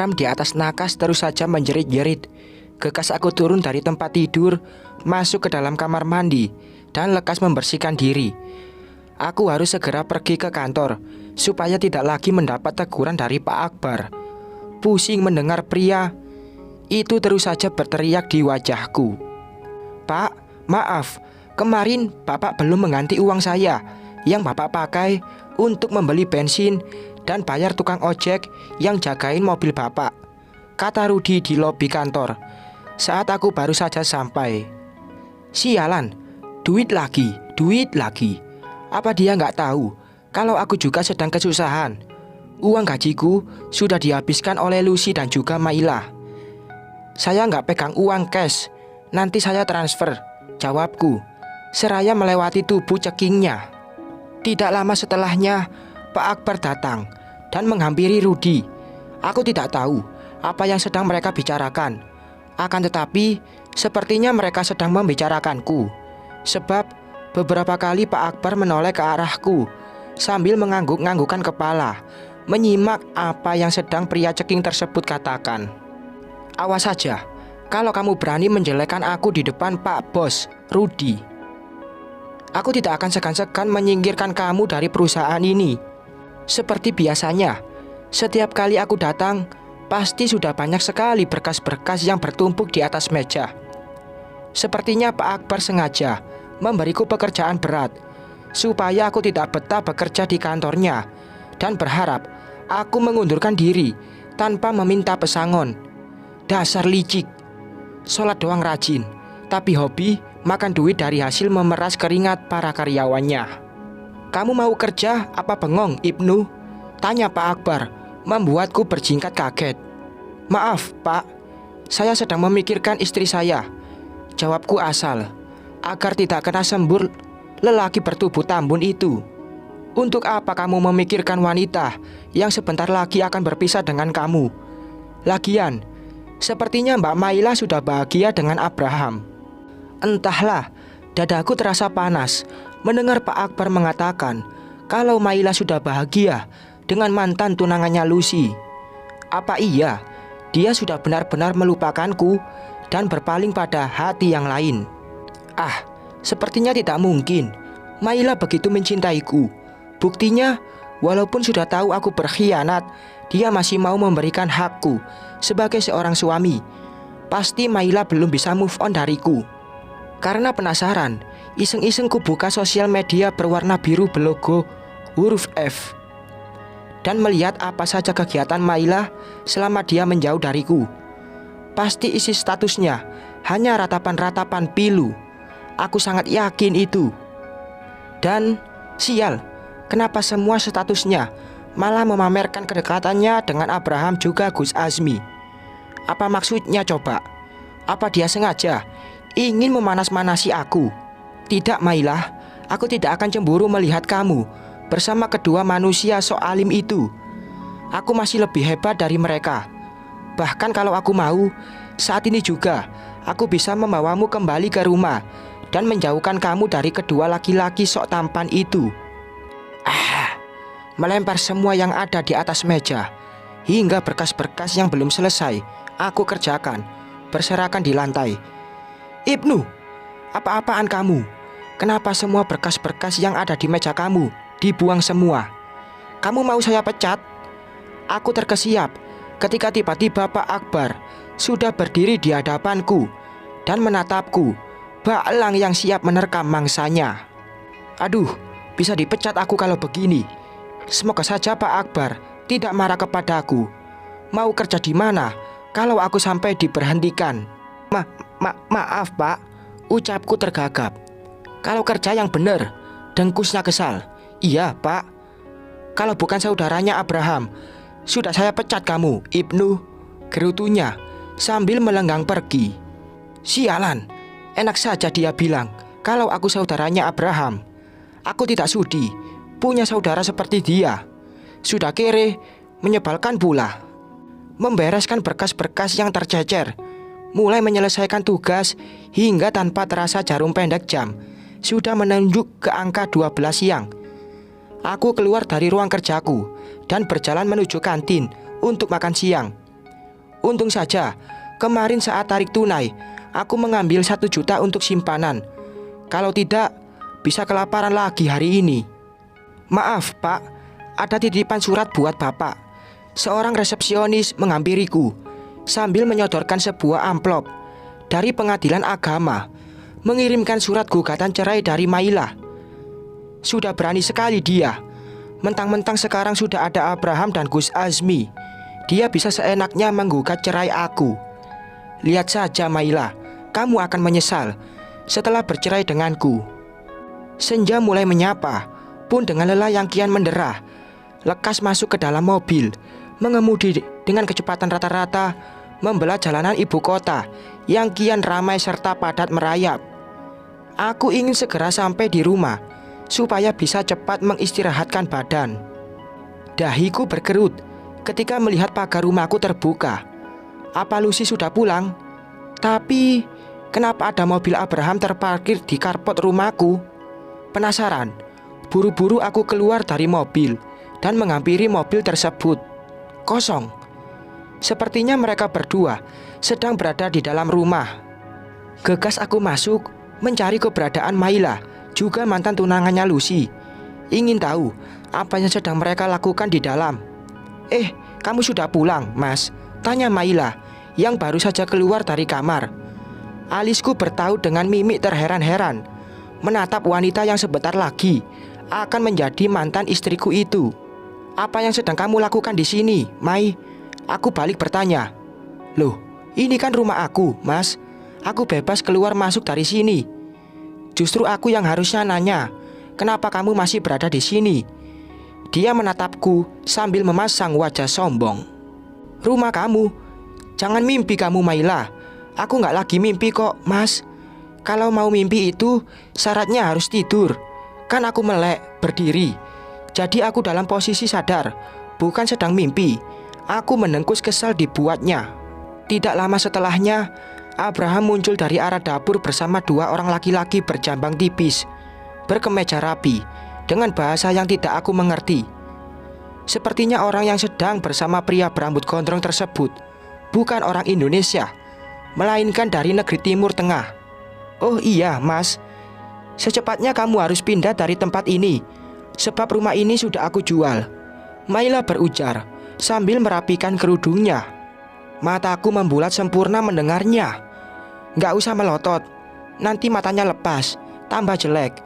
alarm di atas nakas terus saja menjerit-jerit. Gegas aku turun dari tempat tidur, masuk ke dalam kamar mandi, dan lekas membersihkan diri. Aku harus segera pergi ke kantor, supaya tidak lagi mendapat teguran dari Pak Akbar. Pusing mendengar pria itu terus saja berteriak di wajahku. "Pak, maaf, kemarin Bapak belum mengganti uang saya yang Bapak pakai untuk membeli bensin dan bayar tukang ojek yang jagain mobil Bapak," kata Rudi di lobi kantor saat aku baru saja sampai. Sialan, duit lagi. Apa dia nggak tahu kalau aku juga sedang kesusahan? Uang gajiku sudah dihabiskan oleh Lucy dan juga Maila. "Saya nggak pegang uang cash, nanti saya transfer," jawabku, seraya melewati tubuh cekingnya. Tidak lama setelahnya, Pak Akbar datang dan menghampiri Rudi. Aku tidak tahu apa yang sedang mereka bicarakan. Akan tetapi, sepertinya mereka sedang membicarakanku. Sebab beberapa kali Pak Akbar menoleh ke arahku sambil mengangguk-anggukkan kepala, menyimak apa yang sedang pria ceking tersebut katakan. "Awas saja, kalau kamu berani menjelekkan aku di depan Pak Bos, Rudi. Aku tidak akan segan-segan menyingkirkan kamu dari perusahaan ini. Seperti biasanya, setiap kali aku datang, pasti sudah banyak sekali berkas-berkas yang bertumpuk di atas meja. Sepertinya Pak Akbar sengaja memberiku pekerjaan berat, supaya aku tidak betah bekerja di kantornya, dan berharap aku mengundurkan diri tanpa meminta pesangon. Dasar licik. Sholat doang rajin, tapi hobi makan duit dari hasil memeras keringat para karyawannya." "Kamu mau kerja apa bengong, Ibnu?" tanya Pak Akbar, membuatku berjingkat kaget. "Maaf, Pak, saya sedang memikirkan istri saya," jawabku asal, agar tidak kena sembur lelaki bertubuh tambun itu. "Untuk apa kamu memikirkan wanita yang sebentar lagi akan berpisah dengan kamu? Lagian, sepertinya Mbak Maila sudah bahagia dengan Abraham." Entahlah, dadaku terasa panas mendengar Pak Akbar mengatakan kalau Maila sudah bahagia dengan mantan tunangannya Lucy. Apa iya dia sudah benar-benar melupakanku dan berpaling pada hati yang lain? Sepertinya tidak mungkin. Maila begitu mencintaiku. Buktinya, walaupun sudah tahu aku berkhianat, dia masih mau memberikan hakku sebagai seorang suami. Pasti Maila belum bisa move on dariku. Karena penasaran, iseng-iseng ku buka sosial media berwarna biru berlogo huruf F dan melihat apa saja kegiatan Maila selama dia menjauh dariku. Pasti isi statusnya hanya ratapan-ratapan pilu. Aku sangat yakin itu. Dan sial, kenapa semua statusnya malah memamerkan kedekatannya dengan Abraham juga Gus Azmi? Apa maksudnya coba? Apa dia sengaja ingin memanas-manasi aku? Tidak, Maila, aku tidak akan cemburu melihat kamu bersama kedua manusia sok alim itu. Aku masih lebih hebat dari mereka. Bahkan kalau aku mau, saat ini juga aku bisa membawamu kembali ke rumah dan menjauhkan kamu dari kedua laki-laki sok tampan itu. Melempar semua yang ada di atas meja, hingga berkas-berkas yang belum selesai aku kerjakan berserakan di lantai. "Ibnu, apa-apaan kamu? Kenapa semua berkas-berkas yang ada di meja kamu dibuang semua? Kamu mau saya pecat?" Aku terkesiap ketika tiba-tiba Pak Akbar sudah berdiri di hadapanku dan menatapku bak elang yang siap menerkam mangsanya. Aduh, bisa dipecat aku kalau begini. Semoga saja Pak Akbar tidak marah kepadaku. Mau kerja di mana kalau aku sampai diberhentikan? Maaf Pak, ucapku tergagap. Kalau kerja yang benar, dengkusnya kesal. "Iya Pak, kalau bukan saudaranya Abraham, sudah saya pecat kamu, Ibnu," gerutunya sambil melenggang pergi. Sialan, enak saja dia bilang kalau aku saudaranya Abraham. Aku tidak sudi punya saudara seperti dia. Sudah kere, menyebalkan pula. Membereskan berkas-berkas yang tercecer, mulai menyelesaikan tugas hingga tanpa terasa jarum pendek jam sudah menunjuk ke angka 12 siang. Aku keluar dari ruang kerjaku dan berjalan menuju kantin untuk makan siang. Untung saja kemarin saat tarik tunai aku mengambil 1 juta untuk simpanan. Kalau tidak, bisa kelaparan lagi hari ini. Maaf Pak, ada titipan surat buat Bapak. Seorang resepsionis menghampiriku sambil menyodorkan sebuah amplop dari pengadilan agama, mengirimkan surat gugatan cerai dari Maila. Sudah berani sekali dia. Mentang-mentang sekarang sudah ada Abraham dan Gus Azmi, dia bisa seenaknya menggugat cerai aku. Lihat saja Maila, kamu akan menyesal setelah bercerai denganku. Senja mulai menyapa, pun dengan lelah yang kian menderah, lekas masuk ke dalam mobil, mengemudi dengan kecepatan rata-rata, membelah jalanan ibu kota yang kian ramai serta padat merayap. Aku ingin segera sampai di rumah, supaya bisa cepat mengistirahatkan badan. Dahiku berkerut ketika melihat pagar rumahku terbuka. Apa Lucy sudah pulang? Tapi kenapa ada mobil Abraham terparkir di karpot rumahku? Penasaran, buru-buru aku keluar dari mobil dan menghampiri mobil tersebut. Kosong. Sepertinya mereka berdua sedang berada di dalam rumah. Gegas aku masuk mencari keberadaan Maila, juga mantan tunangannya Lucy. Ingin tahu apa yang sedang mereka lakukan di dalam. Kamu sudah pulang, Mas? Tanya Maila yang baru saja keluar dari kamar. Alisku bertaut dengan mimik terheran-heran menatap wanita yang sebentar lagi akan menjadi mantan istriku itu. Apa yang sedang kamu lakukan di sini, Mai? Aku balik bertanya. Loh, ini kan rumah aku, Mas. Aku bebas keluar masuk dari sini. Justru aku yang harusnya nanya, kenapa kamu masih berada di sini? Dia menatapku sambil memasang wajah sombong. Rumah kamu? Jangan mimpi kamu, Maila. Aku gak lagi mimpi kok, Mas. Kalau mau mimpi itu syaratnya harus tidur. Kan aku melek, berdiri. Jadi aku dalam posisi sadar, bukan sedang mimpi. Aku menengkus kesal dibuatnya. Tidak lama setelahnya, Abraham muncul dari arah dapur bersama 2 orang laki-laki berjambang tipis, berkemeja rapi, dengan bahasa yang tidak aku mengerti. Sepertinya orang yang sedang bersama pria berambut gondrong tersebut bukan orang Indonesia, melainkan dari negeri Timur Tengah. Oh iya, Mas. Secepatnya kamu harus pindah dari tempat ini, sebab rumah ini sudah aku jual. Maila berujar sambil merapikan kerudungnya. Mataku membulat sempurna mendengarnya. Gak usah melotot, nanti matanya lepas, tambah jelek.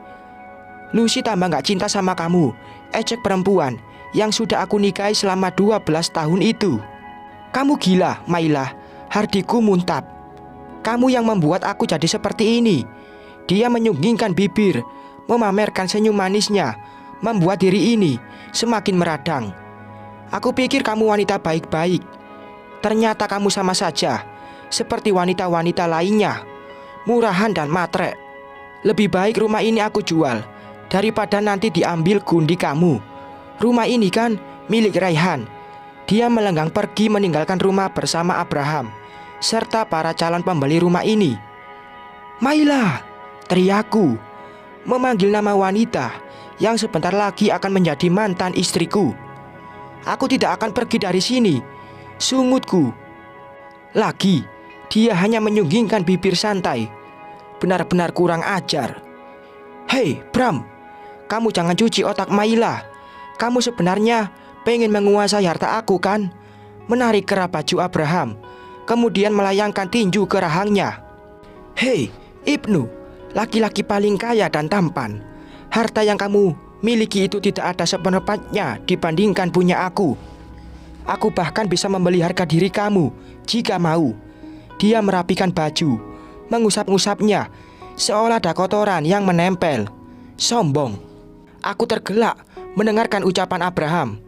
Lucy tambah gak cinta sama kamu, ejek perempuan yang sudah aku nikahi selama 12 tahun itu. Kamu gila, Maila. Hardiku muntap. Kamu yang membuat aku jadi seperti ini. Dia menyunggingkan bibir, memamerkan senyum manisnya, membuat diri ini semakin meradang. Aku pikir kamu wanita baik-baik. Ternyata kamu sama saja seperti wanita-wanita lainnya, murahan dan matre. Lebih baik rumah ini aku jual daripada nanti diambil gundi kamu. Rumah ini kan milik Raihan. Dia melenggang pergi meninggalkan rumah bersama Abraham serta para calon pembeli rumah ini. Maila, teriakku, memanggil nama wanita yang sebentar lagi akan menjadi mantan istriku. Aku tidak akan pergi dari sini, sungutku. Lagi, dia hanya menyunggingkan bibir santai. Benar-benar kurang ajar. Hei, Bram, kamu jangan cuci otak Maila. Kamu sebenarnya pengen menguasai harta aku kan? Menarik kerah baju Abraham, kemudian melayangkan tinju ke rahangnya. Hei, Ibnu, laki-laki paling kaya dan tampan. Harta yang kamu miliki itu tidak ada sependapat-nya dibandingkan punya aku. Aku bahkan bisa membeli harga diri kamu jika mau. Dia merapikan baju, mengusap-ngusapnya, seolah ada kotoran yang menempel. Sombong. Aku tergelak mendengarkan ucapan Abraham.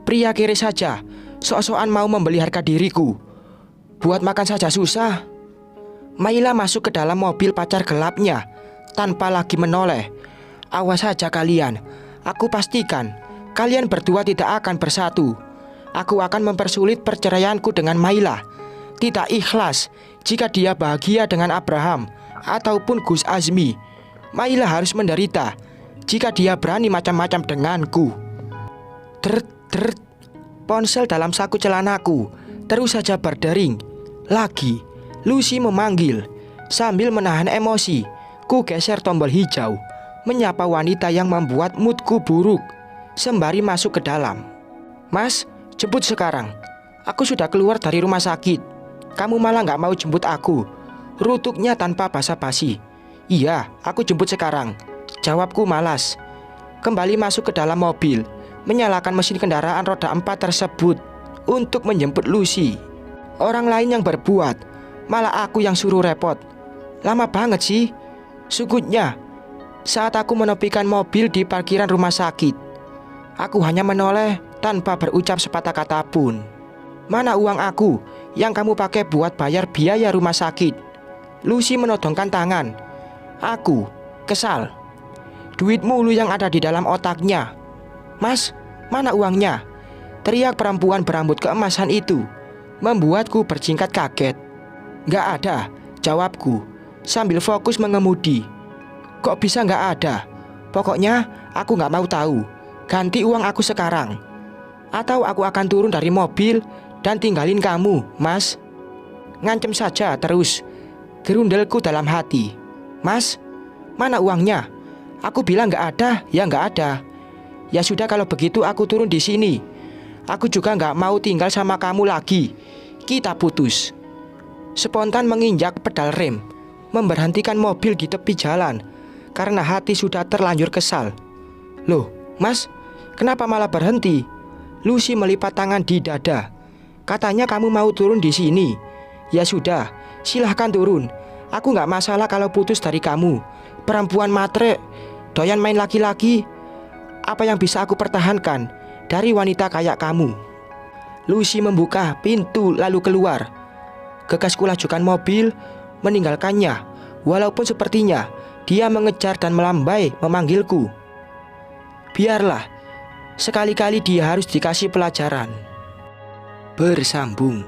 Pria kiri saja, sok-sokan mau membeli harga diriku. Buat makan saja susah. Maila masuk ke dalam mobil pacar gelapnya tanpa lagi menoleh. Awas saja kalian. Aku pastikan kalian berdua tidak akan bersatu. Aku akan mempersulit perceraianku dengan Maila. Tidak ikhlas jika dia bahagia dengan Abraham ataupun Gus Azmi. Maila harus menderita jika dia berani macam-macam denganku. Ponsel dalam saku celanaku Terus saja berdering. Lagi, Lucy memanggil. Sambil menahan emosi, ku geser tombol hijau, menyapa wanita yang membuat moodku buruk, sembari masuk ke dalam. Mas, jemput sekarang. Aku sudah keluar dari rumah sakit. Kamu malah gak mau jemput aku. Rutuknya tanpa basa-basi. Iya, aku jemput sekarang. Jawabku malas. Kembali masuk ke dalam mobil, menyalakan mesin kendaraan roda 4 tersebut untuk menjemput Lucy. Orang lain yang berbuat, malah aku yang suruh repot. Lama banget sih, sukutnya. Saat aku menepikan mobil di parkiran rumah sakit, aku hanya menoleh tanpa berucap sepatah kata pun. Mana uang aku yang kamu pakai buat bayar biaya rumah sakit? Lucy menodongkan tangan. Aku kesal. Duit mulu yang ada di dalam otaknya. Mas, mana uangnya? Teriak perempuan berambut keemasan itu, membuatku berjingkat kaget. Gak ada, jawabku sambil fokus mengemudi. Kok bisa gak ada? Pokoknya aku gak mau tahu. Ganti uang aku sekarang, atau aku akan turun dari mobil dan tinggalin kamu, Mas. Ngancem saja terus, gerundelku dalam hati. Mas, mana uangnya? Aku bilang gak ada, ya gak ada. Ya sudah kalau begitu aku turun di sini. Aku juga gak mau tinggal sama kamu lagi. Kita putus. Spontan menginjak pedal rem, memberhentikan mobil di tepi jalan karena hati sudah terlanjur kesal. Loh, Mas, kenapa malah berhenti? Lucy melipat tangan di dada. Katanya kamu mau turun di sini. Ya sudah, silahkan turun. Aku gak masalah kalau putus dari kamu. Perempuan matre, doyan main laki-laki. Apa yang bisa aku pertahankan dari wanita kayak kamu? Lucy membuka pintu lalu keluar. Gegas kulajukan mobil, meninggalkannya. Walaupun sepertinya dia mengejar dan melambai memanggilku. Biarlah, sekali-kali dia harus dikasih pelajaran. Bersambung.